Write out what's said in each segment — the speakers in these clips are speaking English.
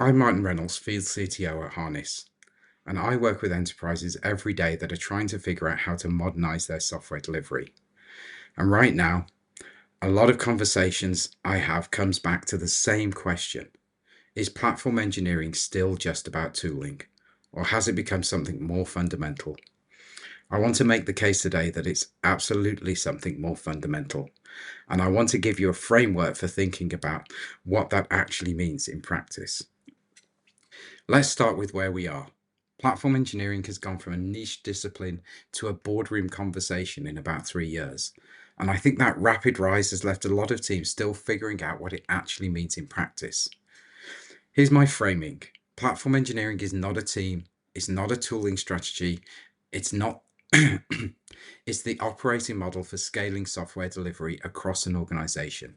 I'm Martin Reynolds, Field CTO at Harness, and I work with enterprises every day that are trying to figure out how to modernize their software delivery. And right now, a lot of conversations I have comes back to the same question. Is platform engineering still just about tooling, or has it become something more fundamental? I want to make the case today that it's absolutely something more fundamental, and I want to give you a framework for thinking about what that actually means in practice. Let's start with where we are. Platform engineering has gone from a niche discipline to a boardroom conversation in about 3 years. And I think that rapid rise has left a lot of teams still figuring out what it actually means in practice. Here's my framing. Platform engineering is not a team, it's not a tooling strategy, it's not it's the operating model for scaling software delivery across an organization.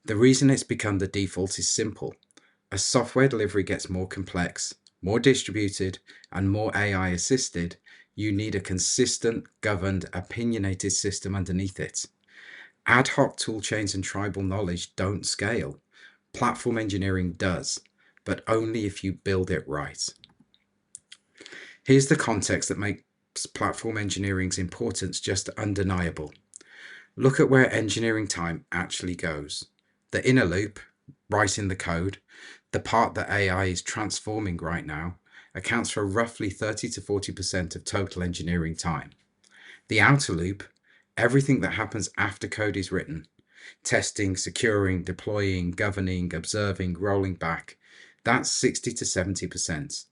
The reason it's become the default is simple. As software delivery gets more complex, more distributed, and more AI assisted, you need a consistent, governed, opinionated system underneath it. Ad hoc toolchains and tribal knowledge don't scale. Platform engineering does, but only if you build it right. Here's the context that makes platform engineering's importance just undeniable. Look at where engineering time actually goes. The inner loop, writing the code, the part that AI is transforming right now, accounts for roughly 30 to 40% of total engineering time. The outer loop, everything that happens after code is written, testing, securing, deploying, governing, observing, rolling back, that's 60 to 70%.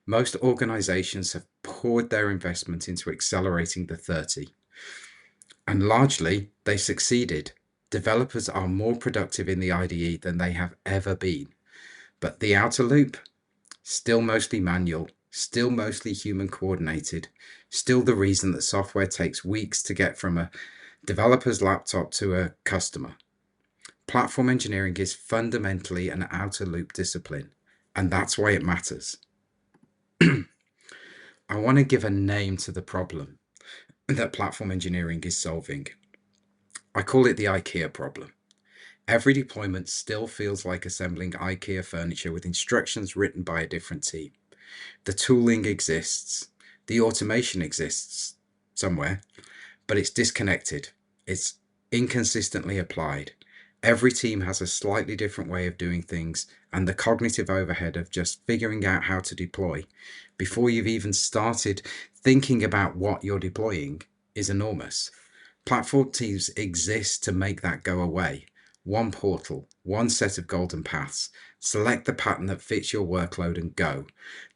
Most organizations have poured their investment into accelerating the 30. And largely, they succeeded. Developers are more productive in the IDE than they have ever been. But the outer loop, still mostly manual, still mostly human coordinated, still the reason that software takes weeks to get from a developer's laptop to a customer. Platform engineering is fundamentally an outer loop discipline, and that's why it matters. I want to give a name to the problem that platform engineering is solving. I call it the IKEA problem. Every deployment still feels like assembling IKEA furniture with instructions written by a different team. The tooling exists, the automation exists somewhere, but it's disconnected. It's inconsistently applied. Every team has a slightly different way of doing things, and the cognitive overhead of just figuring out how to deploy before you've even started thinking about what you're deploying is enormous. Platform teams exist to make that go away. One portal, one set of golden paths. Select the pattern that fits your workload and go.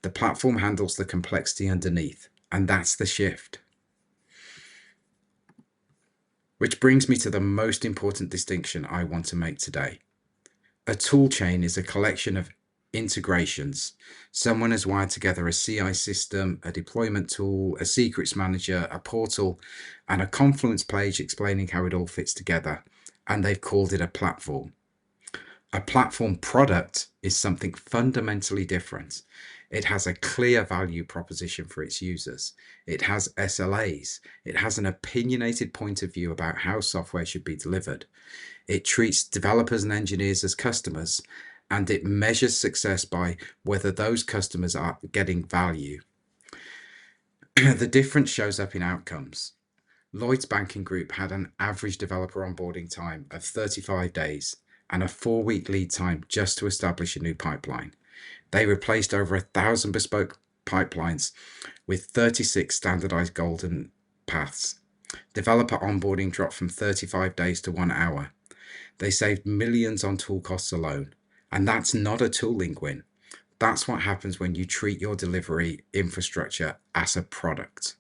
The platform handles the complexity underneath, and that's the shift. Which brings me to the most important distinction I want to make today. A toolchain is a collection of integrations. Someone has wired together a CI system, a deployment tool, a secrets manager, a portal, and a Confluence page explaining how it all fits together, and they've called it a platform. A platform product is something fundamentally different. It has a clear value proposition for its users. It has SLAs. It has an opinionated point of view about how software should be delivered. It treats developers and engineers as customers, and it measures success by whether those customers are getting value. The difference shows up in outcomes. Lloyd's Banking Group had an average developer onboarding time of 35 days and a 4-week lead time just to establish a new pipeline. They replaced over 1,000 bespoke pipelines with 36 standardized golden paths. Developer onboarding dropped from 35 days to 1 hour. They saved millions on tool costs alone. And that's not a tooling win. That's what happens when you treat your delivery infrastructure as a product.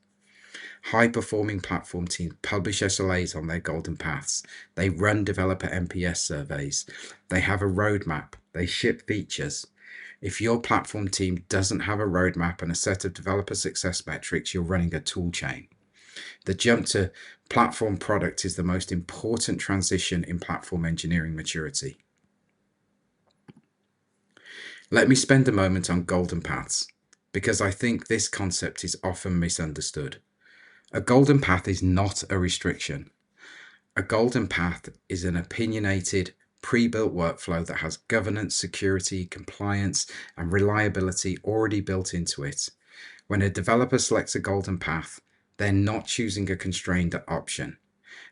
High-performing platform teams publish SLAs on their golden paths. They run developer NPS surveys. They have a roadmap. They ship features. If your platform team doesn't have a roadmap and a set of developer success metrics, you're running a tool chain. The jump to platform product is the most important transition in platform engineering maturity. Let me spend a moment on golden paths, because I think this concept is often misunderstood. A golden path is not a restriction. A golden path is an opinionated, pre-built workflow that has governance, security, compliance, and reliability already built into it. When a developer selects a golden path, they're not choosing a constrained option.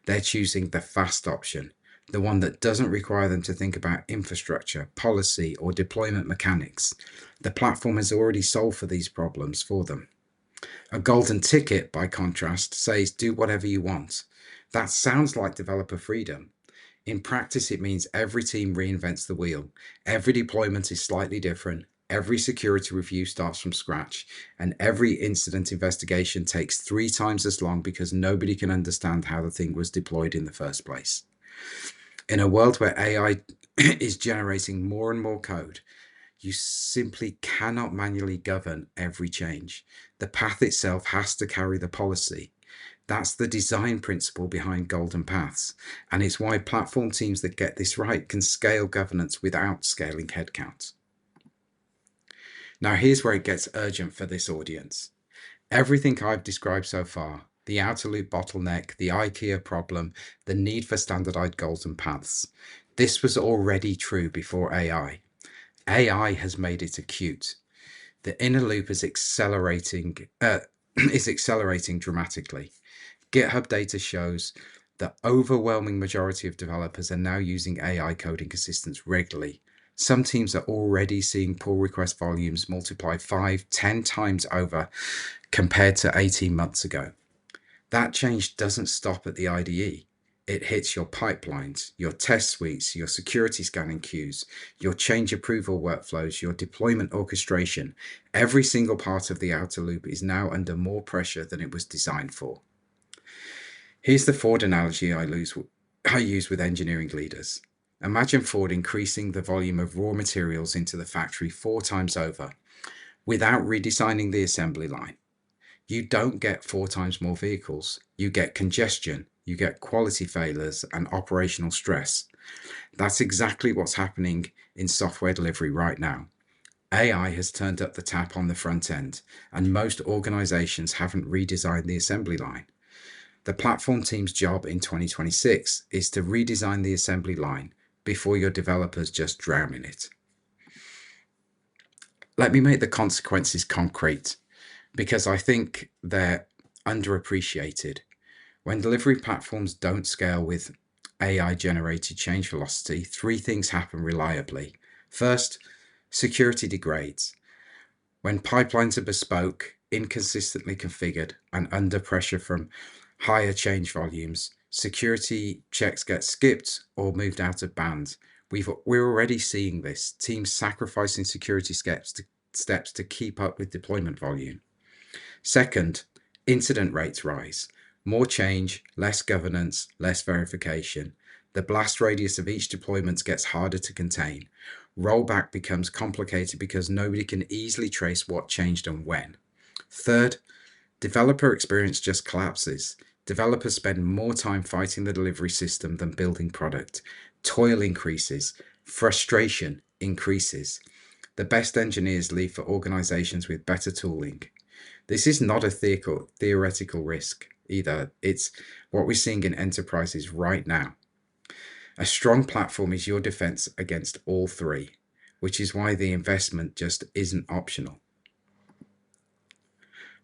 They're choosing the fast option, the one that doesn't require them to think about infrastructure, policy, or deployment mechanics. The platform has already solved for these problems for them. A golden ticket, by contrast, says do whatever you want. That sounds like developer freedom. In practice, it means every team reinvents the wheel. Every deployment is slightly different. Every security review starts from scratch, and every incident investigation takes 3 times as long because nobody can understand how the thing was deployed in the first place. In a world where AI is generating more and more code, you simply cannot manually govern every change. The path itself has to carry the policy. That's the design principle behind golden paths, and it's why platform teams that get this right can scale governance without scaling headcount. Now, here's where it gets urgent for this audience. Everything I've described so far, the outer loop bottleneck, the IKEA problem, the need for standardized golden paths, this was already true before AI. AI has made it acute. The inner loop is accelerating dramatically. GitHub data shows the overwhelming majority of developers are now using AI coding assistants regularly. Some teams are already seeing pull request volumes multiply 5-10 times over compared to 18 months ago. That change doesn't stop at the IDE. It hits your pipelines, your test suites, your security scanning queues, your change approval workflows, your deployment orchestration. Every single part of the outer loop is now under more pressure than it was designed for. Here's the Ford analogy I use with engineering leaders. Imagine Ford increasing the volume of raw materials into the factory 4 times over without redesigning the assembly line. You don't get 4 times more vehicles. You get congestion, you get quality failures and operational stress. That's exactly what's happening in software delivery right now. AI has turned up the tap on the front end, and most organizations haven't redesigned the assembly line. The platform team's job in 2026 is to redesign the assembly line before your developers just drown in it. Let me make the consequences concrete, because I think they're underappreciated. When delivery platforms don't scale with AI-generated change velocity, 3 things happen reliably. First, security degrades. When pipelines are bespoke, inconsistently configured, and under pressure from higher change volumes, security checks get skipped or moved out of band. We're already seeing this, teams sacrificing security steps to keep up with deployment volume. Second, incident rates rise. More change, less governance, less verification. The blast radius of each deployment gets harder to contain. Rollback becomes complicated because nobody can easily trace what changed and when. Third, developer experience just collapses. Developers spend more time fighting the delivery system than building product. Toil increases. Frustration increases. The best engineers leave for organizations with better tooling. This is not a theoretical risk either. It's what we're seeing in enterprises right now. A strong platform is your defense against all 3, which is why the investment just isn't optional.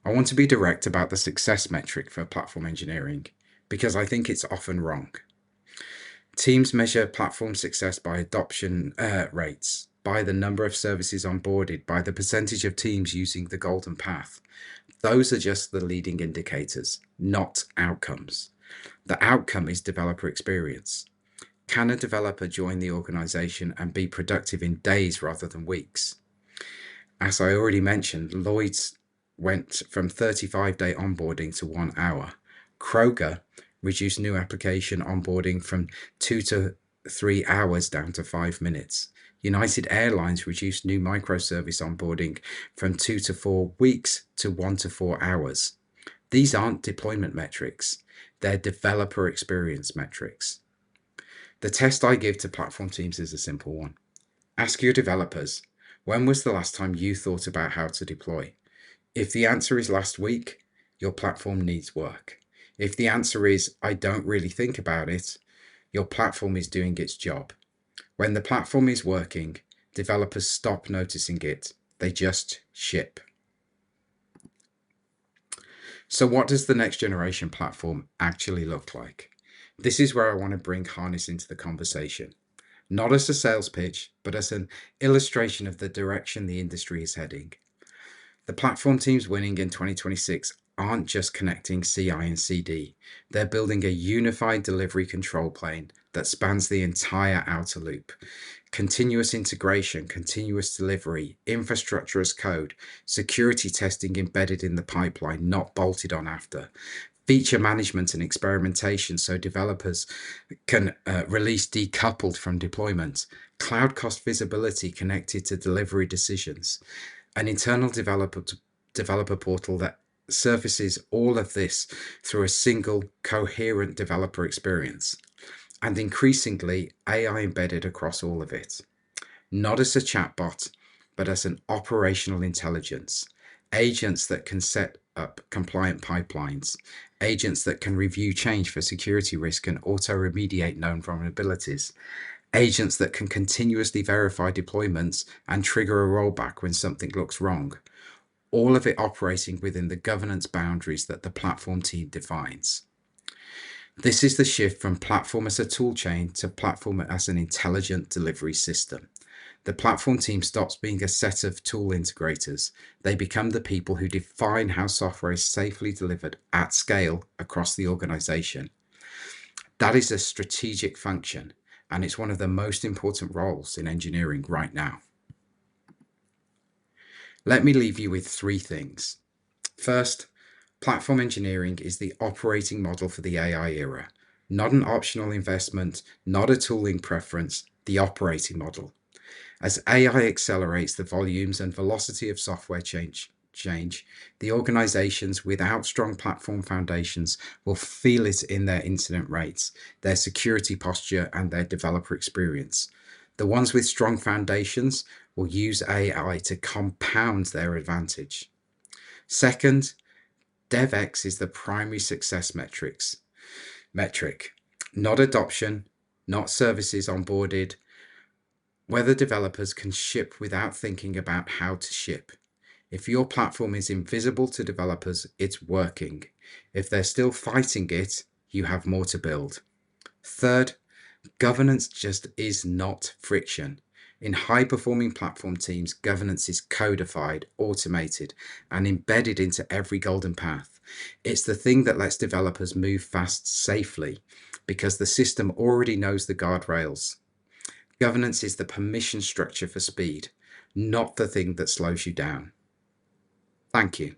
I want to be direct about the success metric for platform engineering because I think it's often wrong. Teams measure platform success by adoption rates, by the number of services onboarded, by the percentage of teams using the golden path. Those are just the leading indicators, not outcomes. The outcome is developer experience. Can a developer join the organization and be productive in days rather than weeks? As I already mentioned, Lloyd's went from 35-day onboarding to 1 hour. Kroger reduced new application onboarding from 2 to 3 hours down to 5 minutes. United Airlines reduced new microservice onboarding from 2 to 4 weeks to 1 to 4 hours. These aren't deployment metrics, they're developer experience metrics. The test I give to platform teams is a simple one. Ask your developers, when was the last time you thought about how to deploy? If the answer is last week, your platform needs work. If the answer is, I don't really think about it, your platform is doing its job. When the platform is working, developers stop noticing it. They just ship. So what does the next generation platform actually look like? This is where I want to bring Harness into the conversation, not as a sales pitch, but as an illustration of the direction the industry is heading. The platform teams winning in 2026 aren't just connecting CI and CD. They're building a unified delivery control plane that spans the entire outer loop. Continuous integration, continuous delivery, infrastructure as code, security testing embedded in the pipeline, not bolted on after, feature management and experimentation so developers can release decoupled from deployment, cloud cost visibility connected to delivery decisions, an internal developer portal that surfaces all of this through a single coherent developer experience, and increasingly AI embedded across all of it, not as a chatbot, but as an operational intelligence, agents that can set up compliant pipelines, agents that can review change for security risk and auto remediate known vulnerabilities, agents that can continuously verify deployments and trigger a rollback when something looks wrong, all of it operating within the governance boundaries that the platform team defines. This is the shift from platform as a toolchain to platform as an intelligent delivery system. The platform team stops being a set of tool integrators. They become the people who define how software is safely delivered at scale across the organization. That is a strategic function, and it's one of the most important roles in engineering right now. Let me leave you with 3 things. First, platform engineering is the operating model for the AI era, not an optional investment, not a tooling preference, the operating model. As AI accelerates the volumes and velocity of software change, the organizations without strong platform foundations will feel it in their incident rates, their security posture, and their developer experience. The ones with strong foundations will use AI to compound their advantage. Second, DevX is the primary success metric, not adoption, not services onboarded, whether developers can ship without thinking about how to ship. If your platform is invisible to developers, it's working. If they're still fighting it, you have more to build. Third, governance just is not friction. In high-performing platform teams, governance is codified, automated, and embedded into every golden path. It's the thing that lets developers move fast safely because the system already knows the guardrails. Governance is the permission structure for speed, not the thing that slows you down. Thank you.